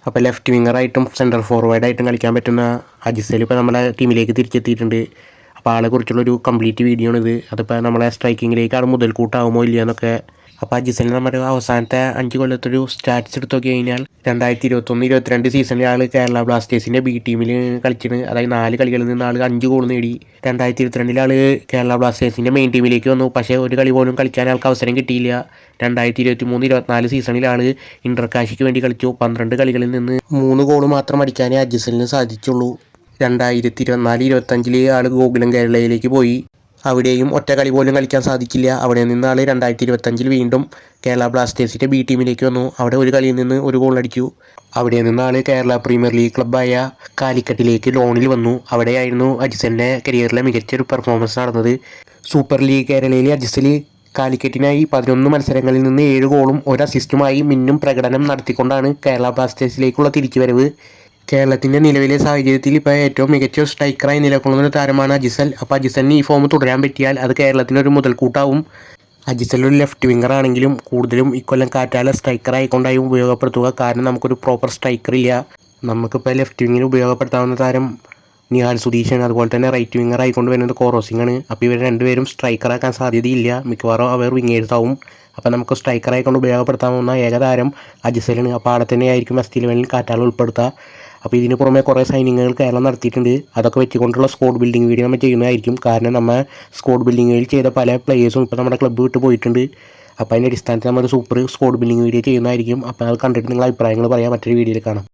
അപ്പോൾ left വിങ്ങറായിട്ടും centre ഫോർവേഡായിട്ടും കളിക്കാൻ പറ്റുന്ന അജിസൽ ഇപ്പോൾ നമ്മളെ ടീമിലേക്ക് തിരിച്ചെത്തിയിട്ടുണ്ട്. അപ്പോൾ ആളെക്കുറിച്ചുള്ളൊരു കംപ്ലീറ്റ് വീഡിയോ ആണിത്. അതിപ്പോൾ നമ്മളെ സ്ട്രൈക്കിങ്ങിലേക്ക് ആൾ മുതൽക്കൂട്ടാവുമോ ഇല്ല എന്നൊക്കെ. അപ്പോൾ അജിസലിന് നമ്മുടെ അവസാനത്തെ 5 കൊല്ലത്തൊരു സ്റ്റാറ്റ്സ് എടുത്ത് നോക്കി കഴിഞ്ഞാൽ 2021-22 സീസണിൽ ആൾ കേരള ബ്ലാസ്റ്റേഴ്സിൻ്റെ ബി ടീമിൽ കളിച്ചിട്ട്, അതായത് 4 കളികളിൽ നിന്ന് ആൾ 5 ഗോൾ നേടി. 2022 ആൾ കേരള ബ്ലാസ്റ്റേഴ്സിൻ്റെ മെയിൻ ടീമിലേക്ക് വന്നു. പക്ഷേ ഒരു കളി പോലും കളിക്കാൻ ആൾക്ക് അവസരം കിട്ടിയില്ല. 2023-24 സീസണിൽ ആൾ ഇന്റർകാഷിക്ക് വേണ്ടി കളിച്ചു. 12 കളികളിൽ നിന്ന് 3 ഗോൾ മാത്രം അടിക്കാനേ അജിസലിന് സാധിച്ചുള്ളൂ. 2024-25 ആൾ ഗോകുലം കേരളയിലേക്ക് പോയി. അവിടെയും ഒറ്റ കളി പോലും കളിക്കാൻ സാധിക്കില്ല. അവിടെ നിന്ന് ആൾ 2025 വീണ്ടും കേരള ബ്ലാസ്റ്റേഴ്സിൻ്റെ ബി ടീമിലേക്ക് വന്നു. അവിടെ ഒരു കളിയിൽ നിന്ന് 1 ഗോൾ അടിച്ചു. അവിടെ നിന്ന് ആൾ കേരള പ്രീമിയർ ലീഗ് ക്ലബ്ബായ കാലിക്കറ്റിലേക്ക് ലോണിൽ വന്നു. അവിടെയായിരുന്നു അജിസലിൻ്റെ കരിയറിലെ മികച്ചൊരു പെർഫോമൻസ് നടന്നത്. സൂപ്പർ ലീഗ് കേരളയിൽ അജിസൽ കാലിക്കറ്റിനായി 11 മത്സരങ്ങളിൽ നിന്ന് 7 ഗോളും 1 അസിസ്റ്റുമായി മിന്നും പ്രകടനം നടത്തിക്കൊണ്ടാണ് കേരള ബ്ലാസ്റ്റേഴ്സിലേക്കുള്ള തിരിച്ചുവരവ്. കേരളത്തിൻ്റെ നിലവിലെ സാഹചര്യത്തിൽ ഇപ്പോൾ ഏറ്റവും മികച്ച സ്ട്രൈക്കറായി നിലകൊള്ളുന്ന താരമാണ് അജിസൽ. അപ്പോൾ അജിസലിന് ഈ ഫോം തുടരാൻ പറ്റിയാൽ അത് കേരളത്തിനൊരു മുതൽക്കൂട്ടാവും. അജിസൽ ഒരു ലെഫ്റ്റ് വിങ്ങർ ആണെങ്കിലും കൂടുതലും ഇക്കൊല്ലം കാറ്റാല സ്ട്രൈക്കറായിക്കൊണ്ടായി ഉപയോഗപ്പെടുത്തുക. കാരണം നമുക്കൊരു പ്രോപ്പർ സ്ട്രൈക്കർ ഇല്ല. നമുക്കിപ്പോൾ ലെഫ്റ്റ് വിങ്ങിന് ഉപയോഗപ്പെടുത്താവുന്ന താരം നിഹാൽ സുധീഷാണ്. അതുപോലെ തന്നെ റൈറ്റ് വിങ്ങർ ആയിക്കൊണ്ട് വരുന്നത് കോറോസിംഗാണ്. അപ്പോൾ ഇവർ രണ്ടുപേരും സ്ട്രൈക്കറാക്കാൻ സാധ്യതയില്ല. മിക്കവാറും അവർ വിങ്ങേഴ്സാവും. അപ്പോൾ നമുക്ക് സ്ട്രൈക്കറായിക്കൊണ്ട് ഉപയോഗപ്പെടുത്താവുന്ന ഏകതാരം അജിസലാണ്. അപ്പോൾ ആടെ തന്നെ ആയിരിക്കും എസ് ടി11 കാറ്റാൽ ഉൾപ്പെടുത്തുക. അപ്പോൾ ഇതിന് പുറമെ കുറേ സൈനിങ്ങുകൾ കേരളം നടത്തിയിട്ടുണ്ട്. അതൊക്കെ വെച്ചുകൊണ്ടുള്ള സ്ക്വാഡ് ബിൽഡിംഗ് വീഡിയോ നമ്മൾ ചെയ്യുന്നതായിരിക്കും. കാരണം നമ്മൾ സ്ക്വാഡ് ബിൽഡിങ്ങുകളിൽ ചെയ്ത പല പ്ലേയേഴ്സും ഇപ്പോൾ നമ്മുടെ ക്ലബ്ബ് വിട്ട് പോയിട്ടുണ്ട്. അപ്പോൾ അതിൻ്റെ അടിസ്ഥാനത്തിൽ നമ്മൾ സൂപ്പർ സ്ക്വാഡ് ബിൽഡിംഗ് വീഡിയോ ചെയ്യുന്നതായിരിക്കും. അപ്പോൾ അത് കണ്ടിട്ട് നിങ്ങൾ അഭിപ്രായങ്ങൾ പറയാം. മറ്റൊരു വീഡിയോയിൽ കാണാം.